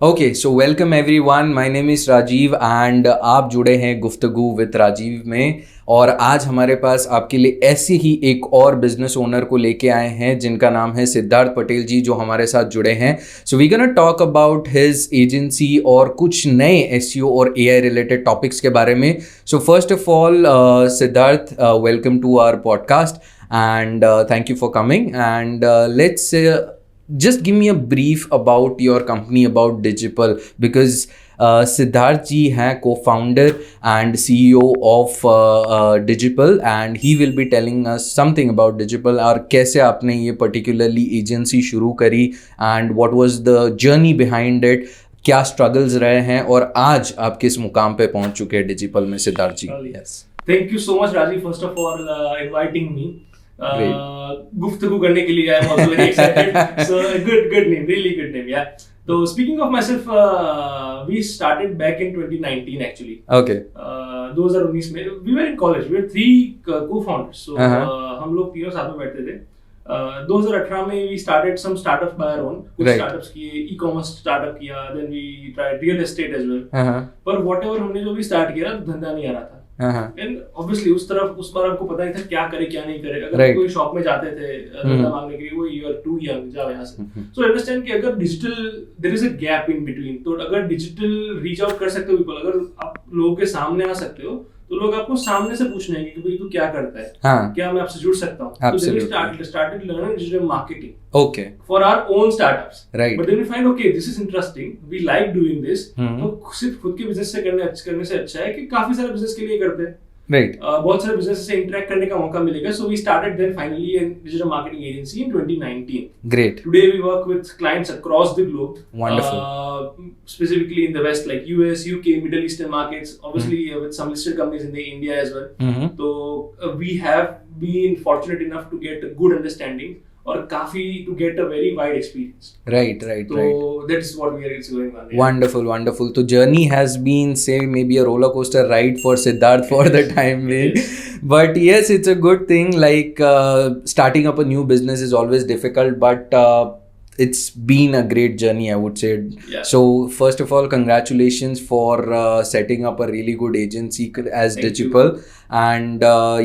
Okay so welcome everyone, my name is Rajeev and आप जुड़े हैं गुफ्तगू विद राजीव में। और आज हमारे पास आपके लिए ऐसे ही एक और बिजनेस ओनर को लेके आए हैं जिनका नाम है सिद्धार्थ पटेल जी, जो हमारे साथ जुड़े हैं। So we gonna talk about his agency और कुछ नए एसईओ और एआई रिलेटेड टॉपिक्स के बारे में। So first of all Siddharth, welcome to our podcast and thank you for coming and let's just give me a brief about your company, about Digipal, because Siddharth ji hai co-founder and CEO of Digipal, and he will be telling us something about Digipal और कैसे आपने ये particularly agency शुरू करी and what was the journey behind it, क्या struggles रहे हैं और आज आप किस मुकाम पे पहुंच चुके हैं Digipal में। सिद्धार्थ जी, yes. Thank you so much Rajiv, first of all inviting me. गुफ्तगू करने के लिए I am also very excited. So good name, really good name, yeah. So speaking of myself, we started back in 2019 actually. Okay. 2019 में we were in college, we were three co-founders. So हम लोग तीनों साथ में बैठते थे। 2018 में we started some startups by our own. कुछ startups किए, e-commerce startup किया, then we tried real estate as well. पर whatever हमने जो भी start किया धंधा नहीं आ रहा था। And obviously उस बार हमको पता नहीं था क्या करे क्या नहीं करे। अगर कोई शॉप में जाते थे धंधा मांगने के लिए, वो you are too young, जाओ यहाँ से। So understand कि अगर digital there is a gap in between, तो अगर डिजिटल रीच आउट कर सकते हो people, अगर आप लोगों के सामने आ सकते हो तो लोग आपको सामने से पूछने कि भाई तू क्या करता है, क्या मैं आपसे जुड़ सकता हूँ। तो then we started learning digital marketing. Okay. For our own startups. Right. But then we find okay this is interesting, we like doing this. तो सिर्फ खुद के बिजनेस से करने से अच्छा है कि काफी सारे बिजनेस के लिए करते हैं। Right. बहुत सारे बिजनेस से इंटरेक्ट करने का मौका मिलेगा। So we started then finally a digital marketing agency in 2019. Great. Today we work with clients across the globe. Wonderful. Specifically in the West, like US, UK, Middle Eastern markets. Obviously with some listed companies in the India as well. So we have been fortunate enough to get a good understanding और काफी to get a very wide experience. Right. So that's what we are going on. Wonderful. So journey has been, say, maybe a roller coaster ride for Siddharth for the time being. But yes, it's a good thing. Like starting up a new business is always difficult, but it's been a great journey, I would say. Yeah. So first of all, congratulations for setting up a really good agency as Digipal. And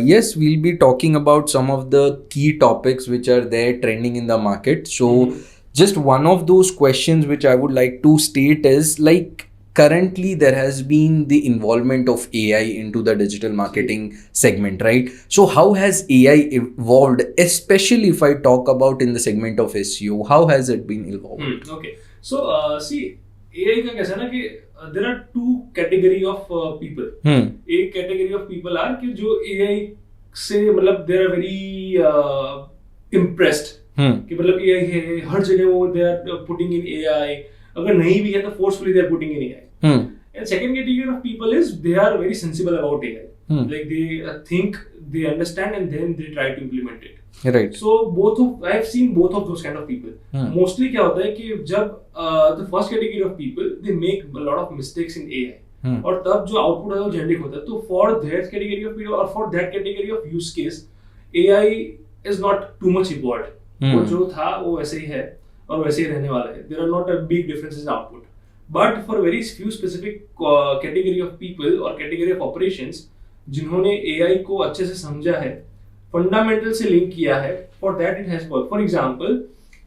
yes, we'll be talking about some of the key topics which are there trending in the market. So just one of those questions which I would like to state is like, currently there has been the involvement of AI into the digital marketing segment, right? So how has AI evolved, especially if I talk about in the segment of SEO, how has it been evolved? Okay, so see, AI का कैसा ना कि there are two category of people. एक category of people are कि जो AI से मतलब they are very impressed कि मतलब AI है हर जगह, वो they are putting in AI, अगर नहीं भी है तो forcefully they are putting in AI. And second category of people is they are very sensible about AI. Like they think, they understand, and then they try to implement it. Right. So I've seen both of those kind of people. Mostly क्या होता है कि जब the first category of people they make a lot of mistakes in AI. और तब जो output है वो generic होता है। तो for that category of people or for that category of use case, AI is not too much evolved. वो जो था वो वैसे ही है और वैसे ही रहने वाला है। There are not a big differences in output. But for very few specific category of people or category of operations जिन्होंने AI को अच्छे से समझा है, fundamental से link किया है, for that it has worked. For example,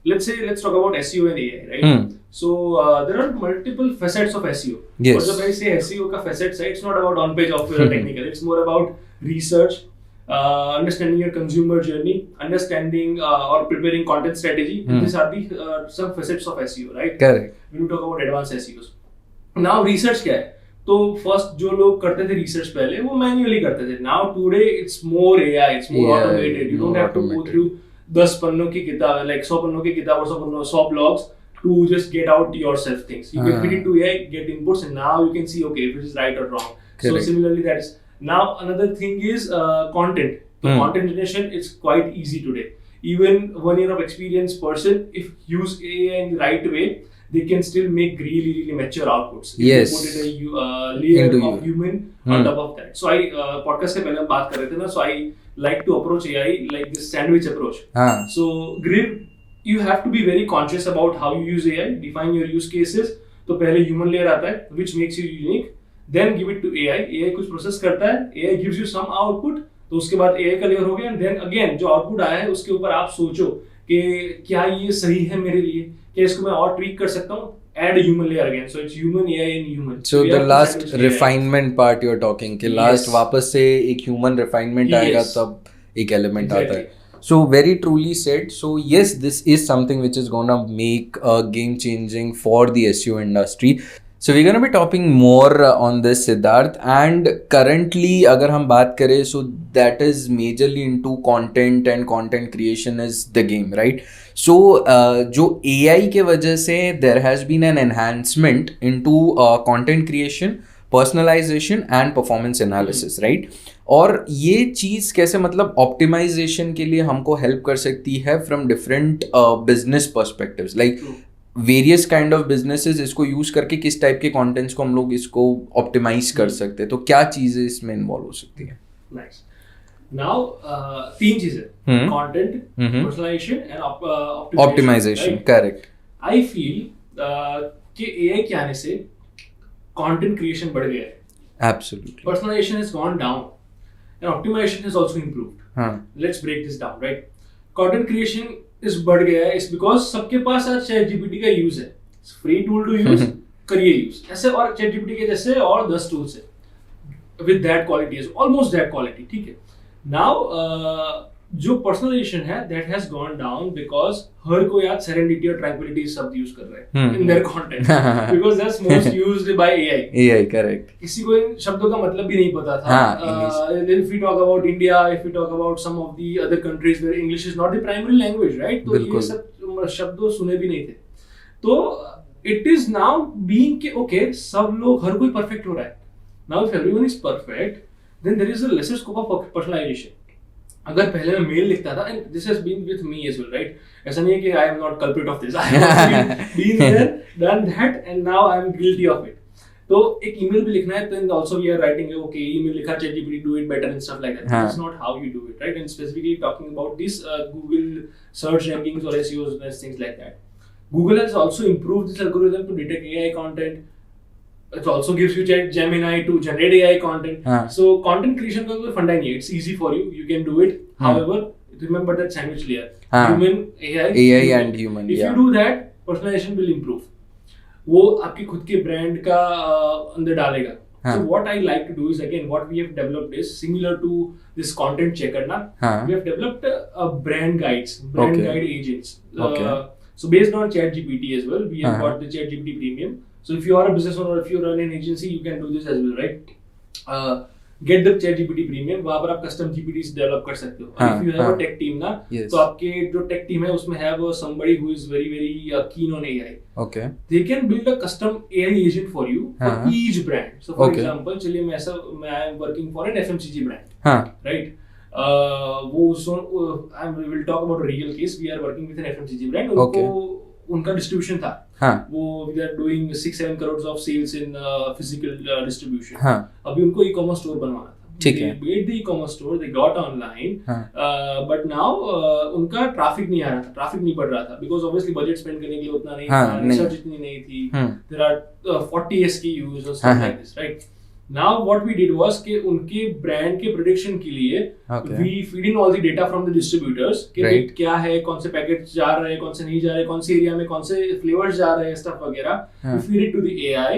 let's talk about SEO and AI, right? So there are multiple facets of SEO. Yes. और जब I say SEO का facets है, it's not about on-page off-page technical. It's more about research, understanding your consumer journey, understanding or preparing content strategy. These are the some facets of SEO, right? Correct. When we talk about advanced SEOs. Now research क्या है? तो first जो लोग करते थे research पहले वो manually करते थे. Now today it's more AI, it's more automated. You don't have to go through 10 पन्नों की किताब, like 100 पन्नों की किताब और 100 blogs to just get out yourself things. You can feed it to AI, get inputs, and now you can see okay if it is right or wrong. Correct. So similarly that is. Now another thing is content. So content generation is quite easy today. Even 1 year of experienced person, if use AI in the right way, they can still make really mature outputs. Yes. Put it a layer of human on top of that. So I podcast से पहले हम बात कर रहे थे ना. So I like to approach AI like this sandwich approach. So Griv, you have to be very conscious about how you use AI. Define your use cases. तो पहले ह्यूमन लेयर आता है which makes you unique, then give it to AI, AI कुछ process करता है, AI gives you some output, तो उसके बाद एआई का लेयर हो गया, एंड देन अगेन जो आउटपुट आया है उसके ऊपर आप सोचो कि क्या ये सही है मेरे लिए, क्या इसको मैं और ट्वीक कर सकता हूँ, add a human layer again, so it's human, AI and human. So we the have to last sandwich refinement part you're talking कि last Yes. वापस से एक human refinement Yes. आएगा तब एक element आता Exactly. है. So very truly said. So yes, this is something which is gonna make a game changing for the SEO industry. So we're gonna be talking more on this, Siddharth. And currently अगर हम बात करें, so that is majorly into content and content creation is the game, right? So जो AI के वजह से there has been an enhancement into content creation, personalization and performance analysis, right? और ये चीज़ कैसे मतलब ऑप्टिमाइजेशन के लिए हमको हेल्प कर सकती है from different business perspectives, like various kind of businesses इसको यूज करके किस टाइप के कंटेंट्स को हम लोग इसको ऑप्टिमाइज कर सकते हैं, तो क्या चीजें इसमें इन्वॉल्व हो सकती है? Nice. Now, तीन चीजें, content, personalization and optimisation, correct. I feel कि AI के आने से content creation बढ़ गया है. Absolutely. Personalization has gone down and optimization has also improved. Let's break this down, right? Content creation is बढ़ गया है, it's because सबके पास आज ChatGPT का यूज है, फ्री टूल टू यूज, करिए यूज, ऐसे और ChatGPT के जैसे और 10 टूल्स है with that quality, is almost that quality, ठीक है. Now जो पर्सनलाइजेशन है that has gone down because हर कोई आज सेरेंडिटी और ट्रैंक्विलिटी शब्द यूज कर रहे हैं in their content because that's most used by AI. AI, correct. किसी को इन शब्दों का मतलब भी नहीं पता था. If we talk about India, if we talk about some of the other countries where English is not the primary language, right? तो ये सब शब्द सुने भी नहीं थे. तो it is now being कि okay, सब लोग हर कोई perfect हो रहा है. Now if everyone is perfect, then there is a lesser scope of personalization. अगर पहले मैं मेल लिखता था, and this has been with me as well, right? ऐसा नहीं है कि I am not culprit of this. I have been there, done that, and now I am guilty of it. तो एक ईमेल भी लिखना है, then also we are writing, okay, email लिखा, ChatGPT do it better and stuff like that. That's not how you do it, right? And specifically talking about this Google search rankings or SEOs and things like that. Google has also improved this algorithm to detect AI content. It also gives you Gemini to generate AI content. So content creation का कोई फंडा नहीं है. It's easy for you. You can do it. However, remember that sandwich layer. Human, AI and human. If you do that, personalization will improve. वो आपकी खुद के brand का अंदर डालेगा. So what I like to do is, again, what we have developed is similar to this content checker ना. We have developed brand guides, guide agents. So based on ChatGPT as well, we have got the ChatGPT Premium. So if you are a business owner, if you run an agency, you can do this as well, right? Get the ChatGPT Premium, वहाँ पर आप custom GPTs develop कर सकते हो. If you have a tech team ना, तो आपके जो tech team है उसमें have somebody who is very very keen on AI. Okay. They can build a custom AI agent for you for each brand. So for example, चलिए मैं am working for an FMCG brand, right? वो we will talk about a real case. We are working with an FMCG brand. उनका distribution था. वो we are doing 6-7 crores of sales in physical distribution. अभी उनको e-commerce store बनवाना था. ठीक है. They made the e-commerce store, they got online, but now उनका ट्रैफिक नहीं आ रहा था, ट्रैफिक नहीं बढ़ रहा था because obviously budget spend करने के लिए उतना नहीं था, रिसर्च इतनी नहीं थी. There are 40 SKUs or something like this, right? Now what we did was कि उनके ब्रांड के प्रेडिक्शन के लिए we feed in all the data from the distributors कि क्या है, कौन से पैकेट जा रहे हैं, कौन से नहीं जा रहे, कौन से एरिया में कौन से फ्लेवर्स जा रहे हैं, स्टफ वगैरह. We feed it to the AI.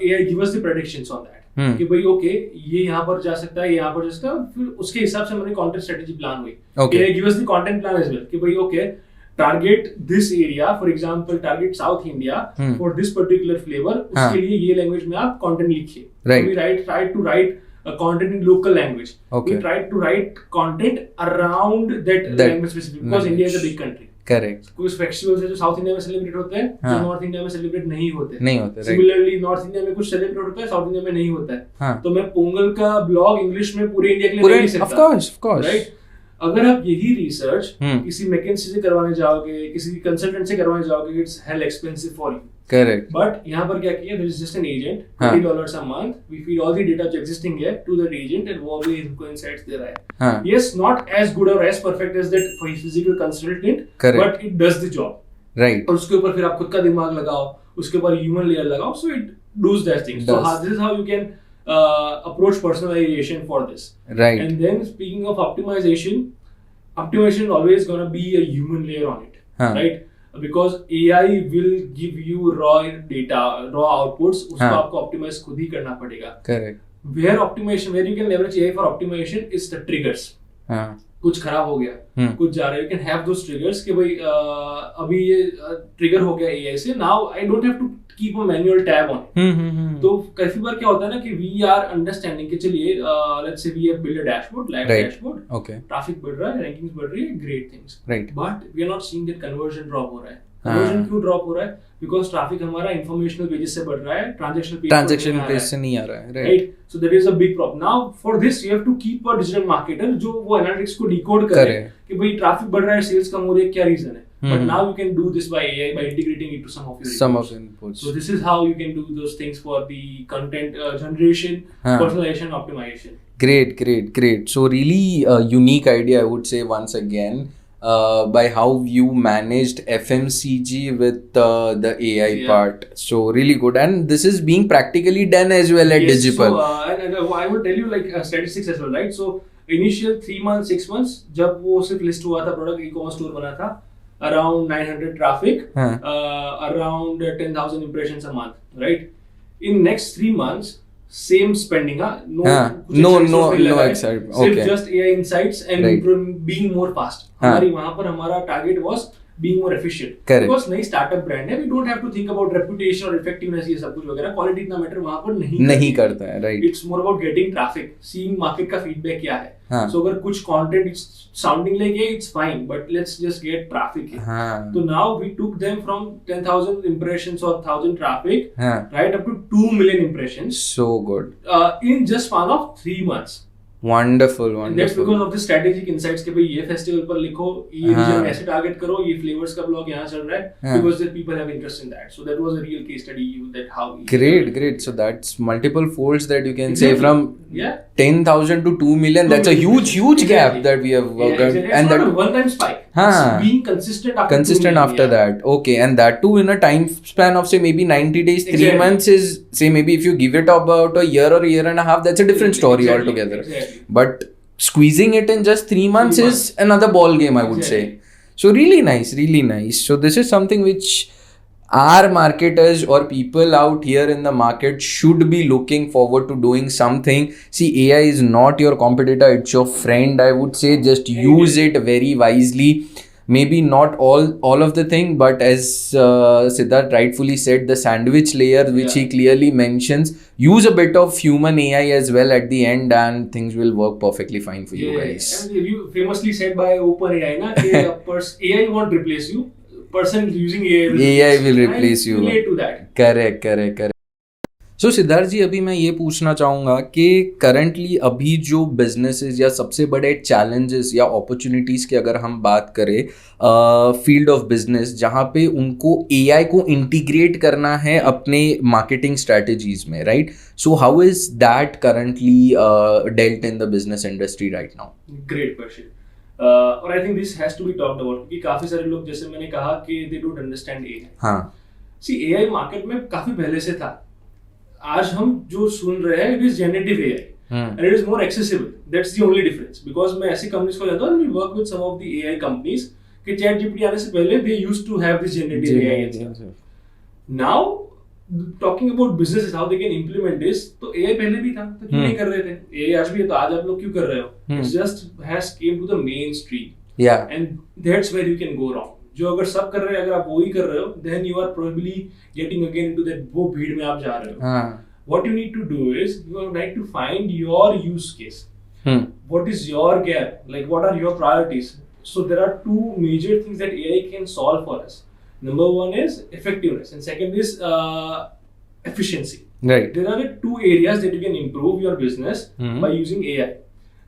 AI give us the predictions on that. कि भाई ओके ये यहाँ पर जा सकता है, यहाँ पर जा सकता है, फिर उसके हिसाब से हमारी कंटेंट स्ट्रेटजी प्लान हुई. AI give us the content plan as well कि भाई okay target this area, for example target South India for this particular flavor, उसके लिए ये language में आप content लिखिए. So we try to write content in local language. We try to write content around that language specific because India is a big country. Correct. कुछ festivals है जो South India में celebrate होते हैं, जो North India में celebrate नहीं होते. Similarly North India में कुछ celebrate होता है, South India में नहीं होता है. तो मैं पोंगल का blog English में पूरे इंडिया के लिए नहीं लिख सकता. Of course. Right? अगर आप यही रिसर्च किसी मैकेंसी से करवाने जाओगे, किसी कंसल्टेंट से करवाने जाओगे, it's hell expensive for you. Correct. But यहाँ पर क्या किया, there is just an agent, $20 a month, we feed all the data जो existing है to that agent and वो भी इनको insights दे रहा है. Yes, not as good or as perfect as that physical consultant, but it does the job. Right. और उसके ऊपर फिर आप खुद का दिमाग लगाओ, उसके ऊपर ह्यूमन लेयर लगाओ, so it does that thing. So this is how you can approach personalization for this. Right. And then speaking of optimization is always gonna be a human layer on it, right? Because AI will give you raw data, raw outputs. उसको आपको optimize खुद ही करना पड़ेगा. Correct. Where you can leverage AI for optimization is the triggers. कुछ खराब हो गया, कुछ जा रहा है, you can have those triggers कि भाई अभी ये ट्रिगर हो गया AI से, now I don't have to keep a manual tab on it. तो काफी बार क्या होता है ना कि we are understanding कि चलिए let's say we have built a dashboard, live dashboard, okay, traffic बढ़ रहा है, rankings बढ़ रही है, great things, right, but we are not seeing that conversion drop हो रहा है. Conversion क्यों ड्रॉप हो रहा है? Because ट्रैफिक हमारा इंफॉर्मेशनल पेजेस से बढ़ रहा है, ट्रांजैक्शन पेज से नहीं आ रहा है, right? So that is a big problem. Now for this you have to keep a digital marketer जो वो एनालिटिक्स को डिकोड करे कि भाई ट्रैफिक बढ़ रहा है, सेल्स कम हो रही है, क्या रीजन है. But now you can do this by AI, by integrating it to some of your inputs. So this is how you can do those things for the content generation, personalization, optimization. Great. So really unique idea, I would say once again. By how you managed FMCG with the AI part. So really good, and this is being practically done as well at Digipal. So and I would tell you like statistics as well, right? So initial 3 months, 6 months जब वो सिर्फ list हुआ था, product e-commerce store बना था, around 900 traffic, around 10,000 impressions a month, right? In next 3 months same spending, no excitement, okay, just AI insights and being more fast. हमारी वहाँ पर हमारा target was being more efficient. Correct. Because नई startup brand है, we don't have to think about reputation or effectiveness, ये सब कुछ वगैरह, quality इतना matter वहाँ पर नहीं करता है, right? It's more about getting traffic, seeing market का feedback क्या है. So अगर कुछ content is sounding like AI, it's fine, but let's just get traffic. So now we took them from 10,000 impressions or 1,000 traffic, right up to 2 million impressions. So good. In just span of 3 months. Wonderful. And that's because of the strategic insights कि भाई ये festival पर लिखो, ये reason ऐसे target करो, ये flavours का ब्लॉग यहाँ चल रहा है, because the people have interest in that. So that was a real case study that how great. So that's multiple folds that you can say from 10,000 to 2 million. That's a huge gap that we have worked on. And that one time spike. It's being consistent after that. Okay, and that too in a time span of say maybe 90 days, 3 months is say maybe if you give it about a year or a year and a half, that's a different story altogether. But squeezing it in just 3 months is another ball game, I would say. So really nice. So this is something which our marketers or people out here in the market should be looking forward to doing something. See, AI is not your competitor, it's your friend, I would say. Just use it very wisely. Maybe not all of the thing, but as Siddharth rightfully said, the sandwich layer which he clearly mentions, use a bit of human AI as well at the end and things will work perfectly fine for you guys. And you famously said by OpenAI na AI won't replace you, person using AI will replace you. Relate to that. Correct. सो सिद्धार्थ जी, अभी मैं ये पूछना चाहूँगा कि currently अभी जो businesses या सबसे बड़े चैलेंजेस या अपॉर्चुनिटीज़ की अगर हम बात करें फील्ड ऑफ बिजनेस, जहाँ पे उनको एआई को इंटीग्रेट करना है अपने मार्केटिंग स्ट्रैटेजीज में, right? So how is that currently dealt in the business industry right now? Great question. और I think this has to be talked about, क्योंकि काफी सारे लोग, जैसे मैंने कहा कि दे डोंट अंडरस्टैंड एआई. हाँ, सी एआई मार्केट में काफी पहले से था. आज हम जो सुन रहे हैं, it is generative AI and it is more accessible. That's the only difference. Because मैं ऐसी कंपनीज को जानता हूं, we work with some of the AI companies कि चैट जीपीटी आने से पहले they used to have this generative AI. Now talking about businesses, how they can implement this, तो एआई पहले भी था, तो क्यों नहीं कर रहे थे? एआई आज भी है, तो आज आप लोग क्यों कर रहे हो? It's just has come to the mainstream and that's where you can go wrong. जो अगर सब कर रहे हैं, अगर आप वो ही कर रहे हो, then you are probably getting again into that, वो भीड़ में आप जा रहे हो. What you need to do is you need to find your use case. What is your gap? Like, what are your priorities? So there are two major things that AI can solve for us. Number one is effectiveness, and second is efficiency. Right. There are the two areas that you can improve your business by using AI.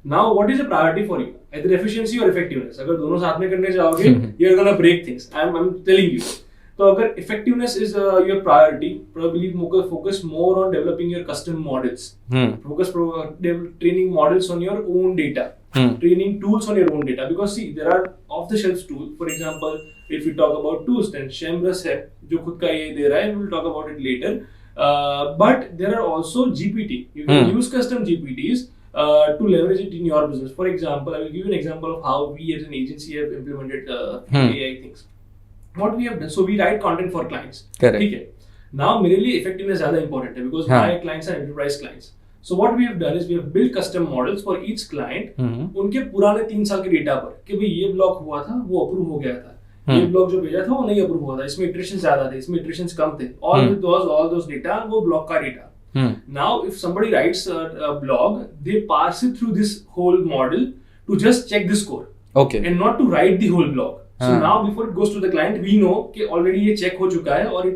Now, what is the priority for you? Either efficiency or effectiveness. अगर दोनों साथ में करने जाओगे, you're gonna break things. I'm telling you. तो अगर effectiveness is your priority, probably focus more on developing your custom models. Focus training models on your own data. Training tools on your own data. Because see, there are off-the-shelf tools. For example, If we talk about tools, then Semrush है जो खुद का ये दे रहा है, we'll talk about it later. But there are also GPT. You can use custom GPTs to leverage it in your business. For example, I will give you an example of how we as an agency have implemented AI things. What we have done, so we write content for clients. Correct. ठीक है. Now मेरे लिए effectiveness ज़्यादा important है because my clients are enterprise clients. So what we have done is we have built custom models for each client. उनके पुराने 3 साल के डेटा पर कि भाई ये ब्लॉक हुआ था, वो अप्रूव हो गया था. ये ब्लॉक जो भेजा था वो नहीं अप्रूव हुआ था, इसमें इटरेशन ज्यादा थे, इसमें इटरेशंस कम थे. all those data, वो ब्लॉक का data. Now if somebody writes a blog, they pass it through this whole model to just check the score. Okay. And not to write the whole blog. So now before it goes to the client, we know कि already ये check हो चुका है और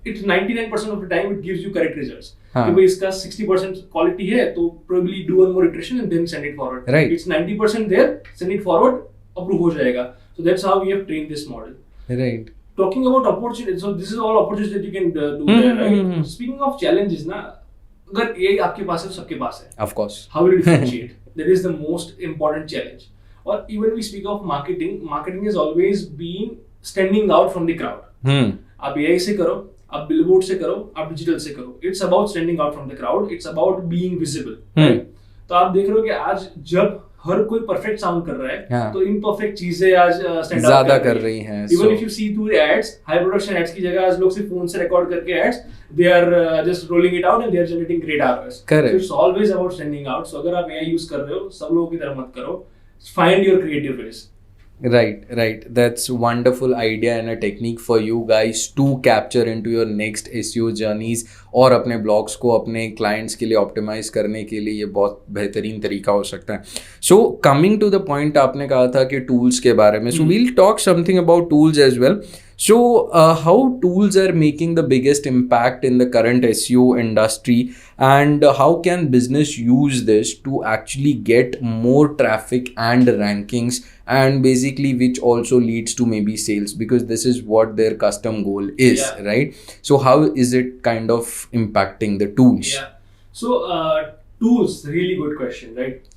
it 99% of the time it gives you correct results. कि भाई इसका 60% quality है तो probably do one more iteration and then send it forward. Right. It's 90% there, send it forward, approve हो जाएगा. So that's how we have trained this model. Right. Talking about opportunities, so this is all opportunities that you can do there, right? Speaking of challenges ना, अगर AI आपके पास है तो सबके पास है. Of course. How will you differentiate? That is the most important challenge. Or even we speak of marketing has always been standing out from the crowd. आप AI से करो, आप billboard से करो, आप digital से करो. It's about standing out from the crowd. It's about being visible. Right? तो आप देख रहे हो कि आज जब हर कोई परफेक्ट साउंड कर रहा है, तो इम्परफेक्ट चीजें आज स्टैंड आउट ज्यादा कर रही हैं. Even if you see through ads, high production ads की जगह आज लोग सिर्फ फोन से रिकॉर्ड करके ads, they are just rolling it out and they are generating great ROIs. Correct. So it's always about standing out. So अगर आप AI use कर रहे हो, सब लोगों की तरह मत करो. Find your creative ways. Right. That's wonderful idea and a technique for you guys to capture into your next SEO journeys और अपने ब्लॉग्स को अपने क्लाइंट्स के लिए ऑप्टिमाइज करने के लिए ये बहुत बेहतरीन तरीका हो सकता है. So coming to the point, आपने कहा था कि टूल्स के बारे में, so we'll talk something about tools as well. So, how tools are making the biggest impact in the current SEO industry, and how can business use this to actually get more traffic and rankings, and basically which also leads to maybe sales, because this is what their custom goal is, right? So, how is it kind of impacting the tools? Yeah. So, tools, really good question, right?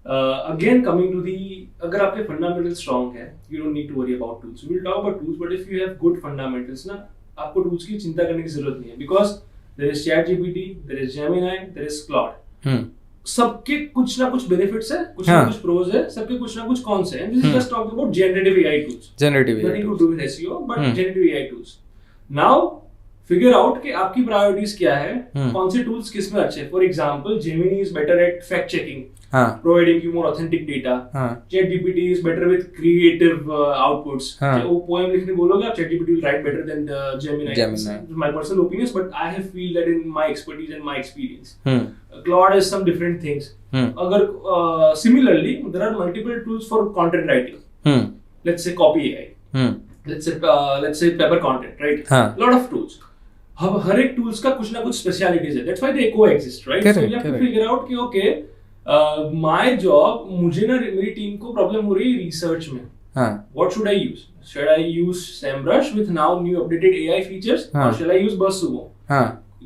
Again, coming to the, अगर आपके fundamentals strong है, you don't need to worry about tools. We'll talk about tools, but if you have good fundamentals ना, आपको tools की चिंता करने की जरूरत नहीं है, because there is ChatGPT, there is Gemini, there is Claude. सबके कुछ ना कुछ benefits है, कुछ ना कुछ pros है, सबके कुछ ना कुछ cons है. And this is just talking about generative AI tools. Nothing to do with SEO, but generative AI tools. Now, figure out कि आपकी priorities क्या है, कौन से tools किस में अच्छे. For example, Gemini is better at fact checking. Providing you more authentic data. ChatGPT is better with creative outputs. वो poem लिखने बोलोगे आप, ChatGPT will write better than Gemini. My personal opinions, but I have feel that in my expertise and my experience. Claude has some different things. अगर similarly, there are multiple tools for content writing. Let's say Copy AI. Let's say Pepper Content, right? Lot of tools. हर एक tools का कुछ ना कुछ specialities है. That's why they coexist, right? So you have to figure out कि okay, my job, मुझे ना मेरी टीम को प्रॉब्लम हो रही है रिसर्च में. What should I use? Should I use Semrush with now new updated AI features, or shall I use BuzzSumo?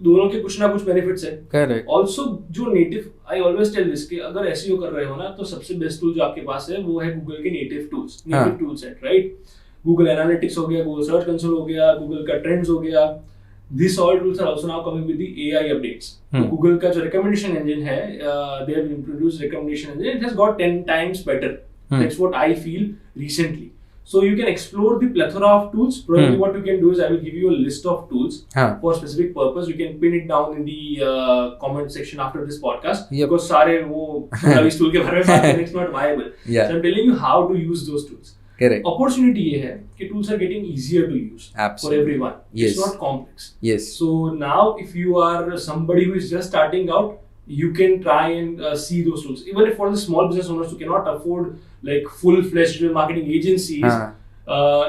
दोनों के कुछ ना कुछ benefits है. Correct. Also जो native, I always tell this कि अगर SEO कर रहे हो ना, तो सबसे बेस्ट टूल जो आपके पास है वो है Google के native tool set, right? Google Analytics हो गया, Google Search Console हो गया, Google का Trends हो गया. These all tools are also now coming with the AI updates. So Google का जो recommendation engine है, they have introduced recommendation engine. It has got 10 times better. That's what I feel recently. So you can explore the plethora of tools. Probably what you can do is I will give you a list of tools for specific purpose. You can pin it down in the comment section after this podcast. Because सारे वो इस tool के बारे में बात करें, it's not viable. So I'm telling you how to use those tools. Correct. Opportunity ये है कि tools are getting easier to use. For everyone. Yes. It's not complex. Yes. So now if you are somebody who is just starting out, you can try and see those tools. Even if for the small business owners who cannot afford like full-fledged digital marketing agencies,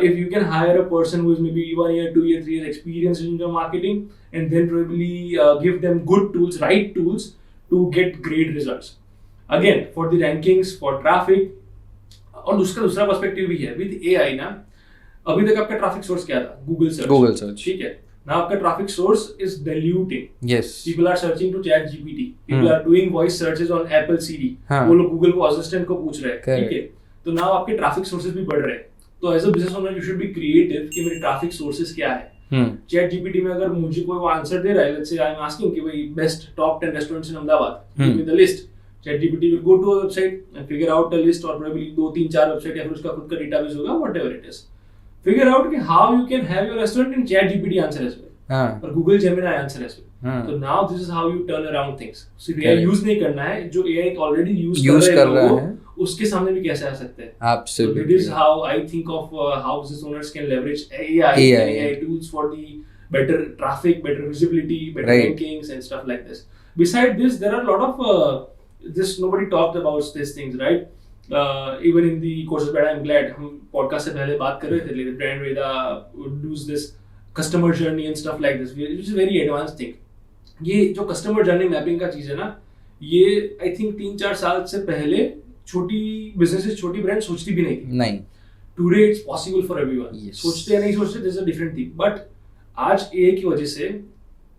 if you can hire a person who is maybe 1 year, 2 year, 3 years experience in digital marketing, and then probably give them good tools, right tools to get great results. Again, for the rankings, for traffic, और उसका दूसरा perspective भी है with AI ना. अभी तक आपका traffic source क्या था? Google search. ठीक है ना, आपका traffic source is diluting. People are searching to ChatGPT, people are doing voice searches on Apple Siri, वो लोग गूगल को असिस्टेंट को पूछ रहे हैं. ठीक है, तो नाउ आपके ट्रैफिक सोर्सेज भी बढ़ रहे हैं. तो as a business owner you should be creative कि मेरे ट्रैफिक सोर्सेज क्या है। चैट जीपीटी में अगर मुझे कोई वो आंसर दे रहा है, let's say I am asking कि भाई best top 10 restaurants in Ahmedabad, give me the list. ChatGPT will go to a website and figure out the list, और प्रोबेबली 2-3-4 वेबसाइट या फिर उसका खुद का डेटाबेस होगा, whatever it is, figure out कि how you can have your restaurant in ChatGPT answer as well और Google Gemini answer as well. तो now this is how you turn around things. सिर्फ AI use नहीं करना है, जो AI already use कर रहे हैं उसके सामने भी कैसे आ सकते हैं। Absolutely. So that is how I think of how business owners can leverage AI tools for the better traffic, better visibility, better rankings and stuff like this. Beside this, there are a lot of just nobody talked about these things, right? Even in the courses, but I'm glad हम podcast से पहले बात कर रहे थे, like Brand Veda does this customer journey and stuff like this, which is a very advanced thing. ये जो customer journey mapping का चीज है ना, ये I think 3-4 साल से पहले छोटी बिजनेसेस, छोटी ब्रांड सोचती भी नहीं। Today it's possible for everyone. सोचते या नहीं सोचते, this is a different thing, but आज एआई की वजह से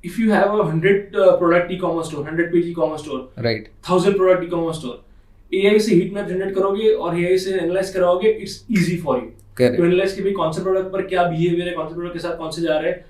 if you have a 100 product e-commerce store, 100 page e-commerce store, right, 1000 product e-commerce store, AI से हीट मैप जनरेट करोगे और एआई से एनालाइज कराओगे, it's easy for you to analyse कि भाई कौन से प्रोडक्ट पर क्या बिहेवियर है, कौन से प्रोडक्ट के साथ कौन से जा रहे हैं।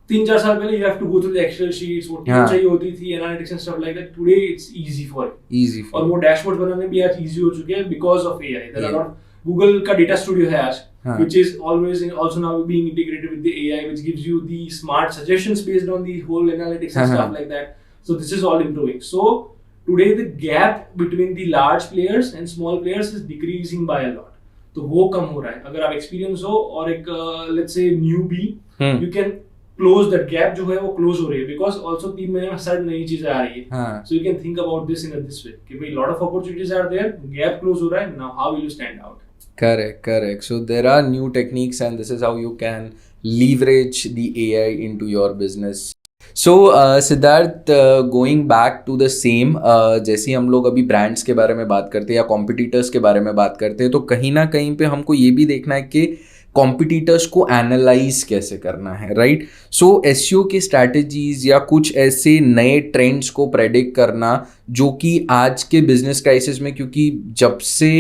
3-4 साल पहले you have to go through the Excel sheets, वो टीम चाहिए होती थी, analytics and stuff like that. Today it's easy for you. और वो डैशबोर्ड बनाने भी आज easy हो चुके हैं because of AI. There are lot, Google का data studio है आज, which is always also now being integrated with the AI, which gives you the smart suggestions based on the whole analytics and stuff like that. So this is all improving. So today the gap between the large players and small players is decreasing by a lot. तो वो कम हो रहा है। अगर आप experience हो और एक let's say newbie, you can close that gap जो है वो close हो रही है, because also 3 महीने में सर नई चीजें आ रही है। So you can think about this in this way कि भाई lot of opportunities are there, gap close हो रहा है, now how will you stand out? Correct. So there are new techniques and this is how you can leverage the AI into your business. So Siddharth, going back to the same, जैसे हम लोग अभी brands के बारे में बात करते हैं या कॉम्पिटिटर्स के बारे में बात करते हैं, तो कहीं ना कहीं पे हमको ये भी देखना है कि कॉम्पिटिटर्स को एनालाइज कैसे करना है, राइट? सो एसईओ की स्ट्रैटेजीज या कुछ ऐसे नए ट्रेंड्स को प्रेडिक्ट करना जो कि आज के बिजनेस क्राइसिस में, क्योंकि जब से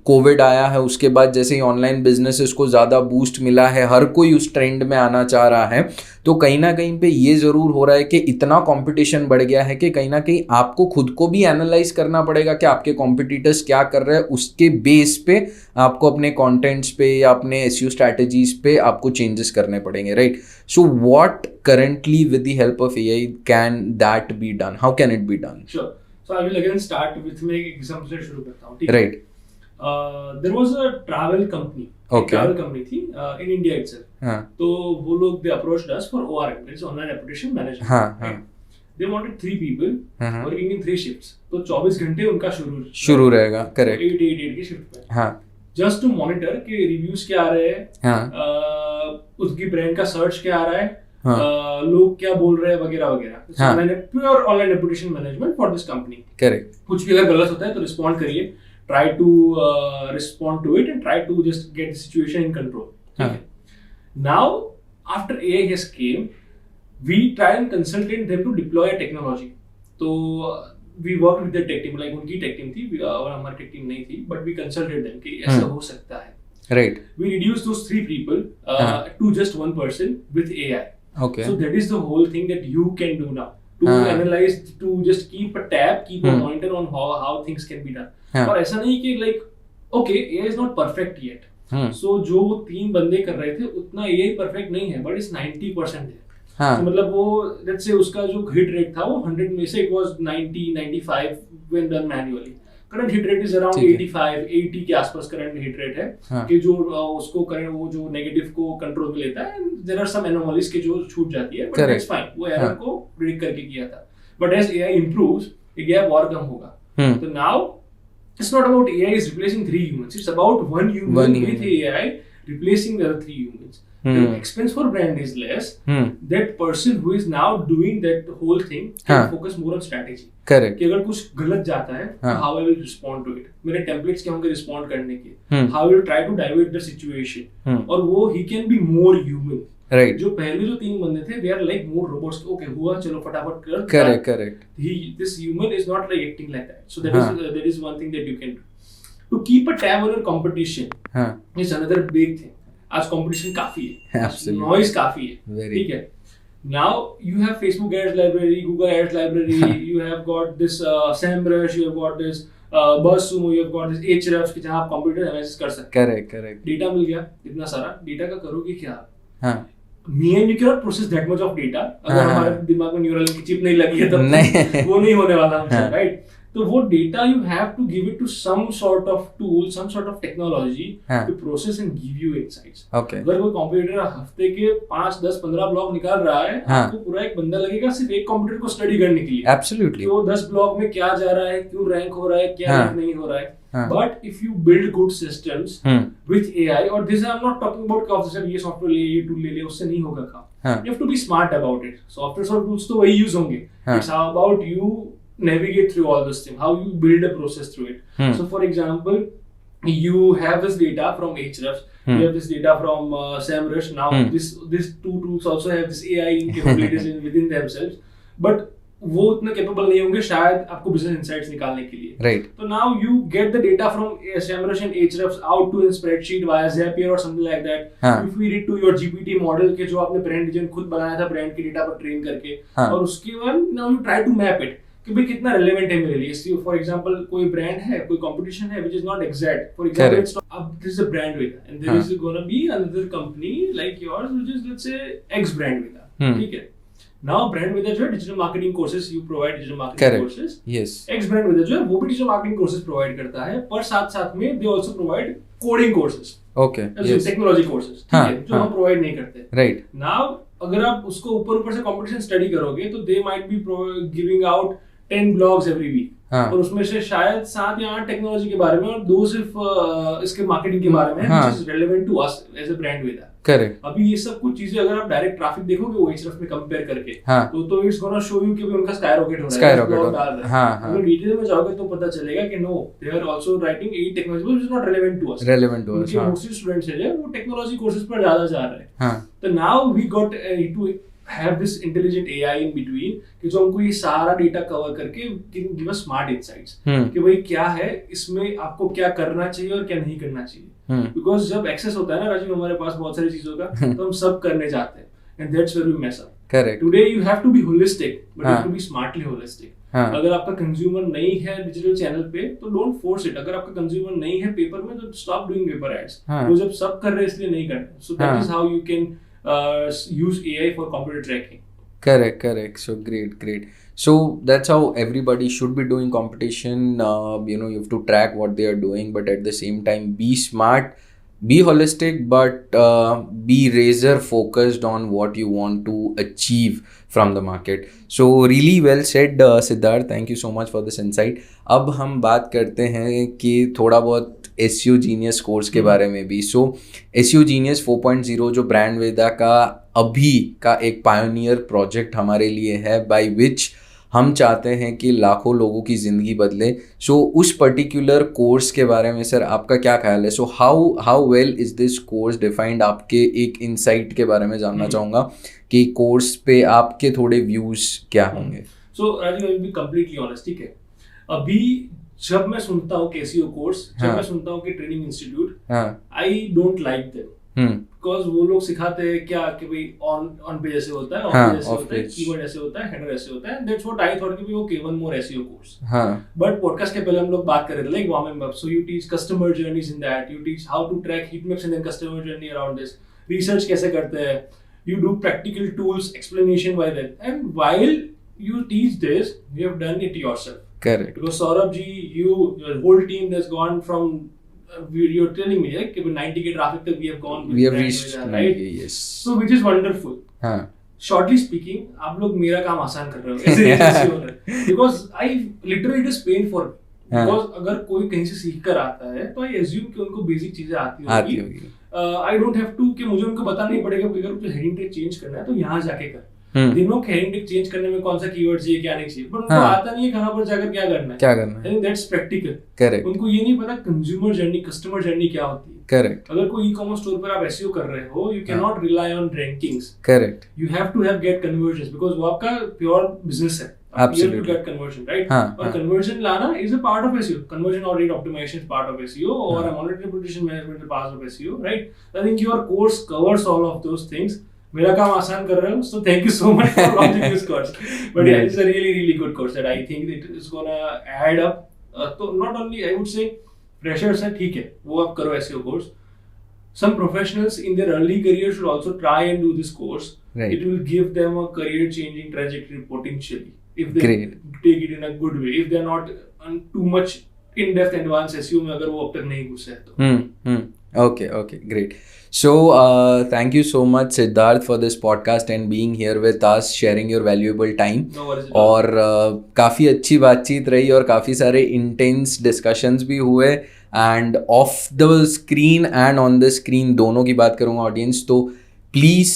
कोविड आया है उसके बाद जैसे ही ऑनलाइन बिजनेसेस को ज़्यादा बूस्ट मिला है, हर कोई उस ट्रेंड में आना चाह रहा है, तो कहीं ना कहीं पे ये ज़रूर हो रहा है कि इतना कंपटीशन बढ़ गया है कि कहीं ना कहीं आपको खुद को भी एनालाइज करना पड़ेगा कि आपके कॉम्पिटिटर्स क्या कर रहे हैं, उसके बेस पे आपको अपने कंटेंट्स पे या अपने एसईओ स्ट्रैटेजीज पे आपको चेंजेस करने पड़ेंगे, right? So what currently with the help of AI can that be done, how can it be done? Sure, so I will again start with मैं एक एग्जांपल से शुरू करता हूं, ठीक है? Right. there was a travel company, travel company थी in India itself. तो वो लोग they approached us for ORM, that is online reputation management. They wanted 3 people working in 3 shifts. तो 24 घंटे उनका शुरू रहेगा, करेक्ट, 8 की शिफ्ट पे, जस्ट टू मॉनिटर कि रिव्यूज क्या आ रहे हैं, उसकी ब्रांड का सर्च क्या आ रहा है, लोग क्या बोल रहे हैं वगैरह वगैरह। Pure online reputation management for this company, correct. कुछ भी अगर गलत होता है तो रिस्पॉन्ड करिए, try to respond to it and try to just get the situation in control. Okay. Now, after AI has came, we try and consulted them to deploy a technology. So we worked with the tech team, like उनकी tech team थी और हमारी tech team नहीं थी, but we consulted them कि ऐसा हो सकता है. Right. We reduced those 3 people to just 1 person with AI. Okay. So that is the whole thing that you can do now. To analyze, to just keep a tab, keep a monitor on how things can be done. और ऐसा नहीं कि like okay, AI is not perfect yet. So जो 3 बंदे कर रहे थे उतना AI perfect नहीं है, but it's 90% है। तो मतलब वो let's say उसका जो hit rate था वो 100 में से it was 90-95 when done manually. Current hit rate is around 85-80 के आसपास current hit rate है कि जो उसको current वो जो negative को control में लेता है, there are some anomalies के जो छूट जाती है, but that's fine, वो error को predict करके किया था। But as AI improves, ये gap और कम होगा। तो now it's not about AI is replacing 3 humans, it's about 1 human with AI replacing the other 3 humans. The expense for brand is less. That person who is now doing that whole thing can focus more on strategy. Correct. कि अगर कुछ गलत जाता है, how I will respond to it. मेरे templates क्या होंगे respond करने के? How I will try to divert the situation. और वो he can be more human. Right. जो पहले जो 3 बंदे थे, they are like more robots. Okay, हुआ चलो फटाफट कर. Correct. This human is not like acting like that. So that is one thing that you can do. to keep a tab on your competition हाँ is another big thing. आज competition काफी है, Absolutely. noise काफी है, Very. ठीक है. Now you have Facebook ads library, Google ads library, you have got this SEMrush, you have got this BuzzSumo, you have got this Ahrefs कि जहाँ आप कंप्यूटर एनालिसिस कर सकते हैं. करेक्ट डेटा मिल गया इतना सारा, डेटा का करोगे क्या? हाँ Me and you cannot process that much of data. अगर हाँ. हमारे दिमाग में न्यूरल की चिप नहीं लगी है तब नहीं. वो नहीं होने वाला हमसे, हाँ. राइट? तो वो data you have to give it to some sort of tool, some sort of technology हाँ. to process and give you insights. Okay अगर कोई कंप्यूटर हफ्ते के 5, 10, 15 ब्लॉग निकाल रहा है, हाँ. आपको पूरा एक बंदा लगेगा सिर्फ एक कंप्यूटर को स्टडी करने के लिए. एब्सोल्युटली कि वो 10 ब्लॉग में क्या जा रहा है, क्यों रैंक हो रहा है, क्या हाँ. रैंक नहीं हो रहा है. हाँ. But if you build good systems with AI, or this I'm not talking about कि ऑफिसर ये सॉफ्टवेयर ले, ये टूल ले ले, उससे नहीं होगा काम. हाँ. You have to be smart about it. Software और tools तो वही यूज होंगे. हाँ. It's how about you navigate through all this thing, how you build a process through it. So for example, you have this data from Ahrefs, you have this data from SEMrush. Now this two tools also have this AI capabilities within themselves, but वो उतने capable नहीं होंगे शायद आपको business insights निकालने के लिए. Right तो now you get the data from SEMrush and Ahrefs out to a spreadsheet via Zapier or something like that. You feed it to your GPT model के जो आपने ब्रांड डिजाइन खुद बनाया था ब्रांड के डेटा पर train करके, और उसके बाद now you try to map it कि भाई कितना रेलेवेंट है मेरे लिए. फॉर एग्जांपल कोई ब्रांड है, कोई कंपटीशन है which is not exact. For example अब this is a brand with and there is gonna be another company like yours which is let's say X brand with. ठीक है. Now brand with जो है digital marketing courses, you provide digital marketing courses. Yes. X brand with जो है वो भी digital marketing courses provide करता है, पर साथ में they also provide coding courses. Okay. Yes. Technology courses, ठीक है, जो हम प्रोवाइड नहीं करते. राइट. नाउ अगर आप उसको ऊपर से कंपटीशन स्टडी करोगे तो they might be giving out 10 blogs every week, और उसमें से शायद 7 या 8 टेक्नोलॉजी के बारे में और 2 सिर्फ इसके मार्केटिंग के बारे में, which is relevant to us as a brand with. Correct. अभी ये सब कुछ चीजें अगर आप डायरेक्ट ट्रैफिक देखोगे वो Ahrefs में कंपेयर करके, तो इट्स गोना शो यू कि उनका स्काईरॉकेट हो रहा है. हां, अगर डिटेल में जाओगे तो पता चलेगा कि no, they are also writing 8 technology which is not relevant to us. हां, मोस्टली स्टूडेंट्स है वो टेक्नोलॉजी कोर्सेज पर ज्यादा जा रहे हैं. हां. तो now we got to have this intelligent AI in between कि जो हमको ये सारा डेटा कवर करके give us smart insights कि भाई क्या है इसमें, आपको क्या करना चाहिए और क्या नहीं करना चाहिए. बिकॉज जब एक्सेस होता है ना राजीव हमारे पास बहुत सारी चीजों का, तो हम सब करने जाते हैं and that's where we mess up. Correct. Today you have to be holistic, but you have to be smartly holistic. अगर आपका कंज्यूमर नहीं है डिजिटल चैनल पे तो डोंट फोर्स इट. अगर आपका कंज्यूमर नहीं है पेपर में तो स्टॉप डूइंग पेपर एड्स. वो जब सब कर रहे हैं इसलिए नहीं करते. सो that is how you can use AI for computer tracking. Correct. So great. So that's how everybody should be doing competition. You have to track what they are doing, but at the same time, be smart, be holistic, but be razor focused on what you want to achieve from the market. So really well said, Siddharth. Thank you so much for this insight. अब हम बात करते हैं कि थोड़ा बहुत SEO Genius course के बारे में भी. सो SEO Genius 4.0 जो ब्रांड वेदा का अभी का एक पायोनियर प्रोजेक्ट हमारे लिए है, बाय विच हम चाहते हैं कि लाखों लोगों की ज़िंदगी बदले. सो उस पर्टिकुलर कोर्स के बारे में सर आपका क्या ख्याल है? So how well is this course defined? आपके एक इंसाइट के बारे में जानना चाहूँगा कि कोर्स पे आपके थोड़े व्यूज़ क्या होंगे. So Rajeev, I will be completely honest. ठीक है, अभी जब मैं सुनता हूँ SEO कोर्स, जब मैं सुनता हूँ कि training institute, I don't like them. Because वो लोग सिखाते हैं क्या कि भाई ऑन पेज ऐसे होता है, ऑफ पेज ऐसे होता है, कीवर्ड ऐसे होता है, हेडर ऐसे होता है. दैट्स व्हाट आई थॉट कि okay, one more SEO course. But podcast के पहले हम लोग बात कर रहे थे like warming up. So you teach customer journeys in that, you teach how to track heat maps and customer journey around this, research कैसे करते हैं, you do practical tools explanation by that, and while you teach this you have done it yourself. Correct. Because Saurabh ji, your whole team has gone from you're telling me like 90K traffic that we have gone, we have reached, right? Yes. So which is wonderful. Shortly speaking, आप लोग मेरा काम आसान कर रहे हो ऐसे agency owner, because I literally it is pain for me. Because अगर कोई कहीं से सीख कर आता है तो I assume कि उनको बेसिक चीजें आती होगी. I don't have to कि मुझे उनको बताना नहीं पड़ेगा कि अगर मुझे हेडिंग टैग चेंज करना है तो यहाँ जाके कर. दिनों हेडिंग टैग चेंज करने में कौन सा कीवर्ड चाहिए, क्या नहीं चाहिए, पर उनको आता नहीं है कहाँ पर जाकर क्या करना है. I think that's practical. Correct. उनको ये नहीं पता कंज्यूमर जर्नी, कस्टमर जर्नी क्या होती है. Correct. अगर कोई ई-कॉमर्स स्टोर पर आप SEO कर रहे हो, you cannot rely on rankings. Correct. You have to have get conversions because वो आपका प्योर बिजनेस है. Absolutely. to get conversion, right? हाँ, और conversion लाना is a part of SEO. Conversion or rate optimization is part of SEO, or a monetary reputation management is part of SEO, right? I think your course covers all of those things. मेरा काम आसान कर रहे हो, so thank you so much for launching this course. But yeah, it's a really good course that I think it is gonna add up. तो not only I would say freshers है ठीक है, वो आप करो SEO course. Some professionals in their early career should also try and do this course. Right. It will give them a career-changing trajectory potentially if they take it in a good way. If they're not too much in-depth advanced SEO में अगर वो अब तक नहीं घुसे तो. Okay, great. So, thank you so much, Siddharth, for this podcast and being here with us, sharing your valuable time. No worries. और काफ़ी अच्छी बातचीत रही और काफ़ी सारे इंटेंस डिस्कशंस भी हुए end of the screen and on the screen दोनों की बात करूँगा ऑडियंस तो प्लीज़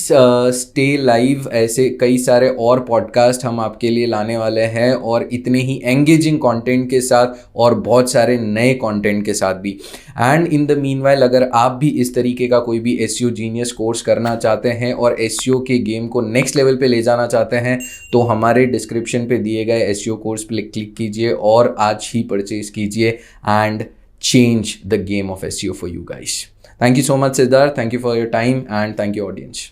स्टे लाइव. ऐसे कई सारे और पॉडकास्ट हम आपके लिए लाने वाले हैं और इतने ही एंगेजिंग कंटेंट के साथ और बहुत सारे नए कंटेंट के साथ भी. एंड इन द मीनवाइल अगर आप भी इस तरीके का कोई भी SEO जीनियस कोर्स करना चाहते हैं और SEO के गेम को नेक्स्ट लेवल पे ले जाना चाहते हैं तो हमारे डिस्क्रिप्शन पे दिए गए SEO कोर्स पे क्लिक कीजिए और आज ही परचेज कीजिए and change the game of SEO for you guys. Thank you so much, Siddharth. Thank you for your time and thank you, audience.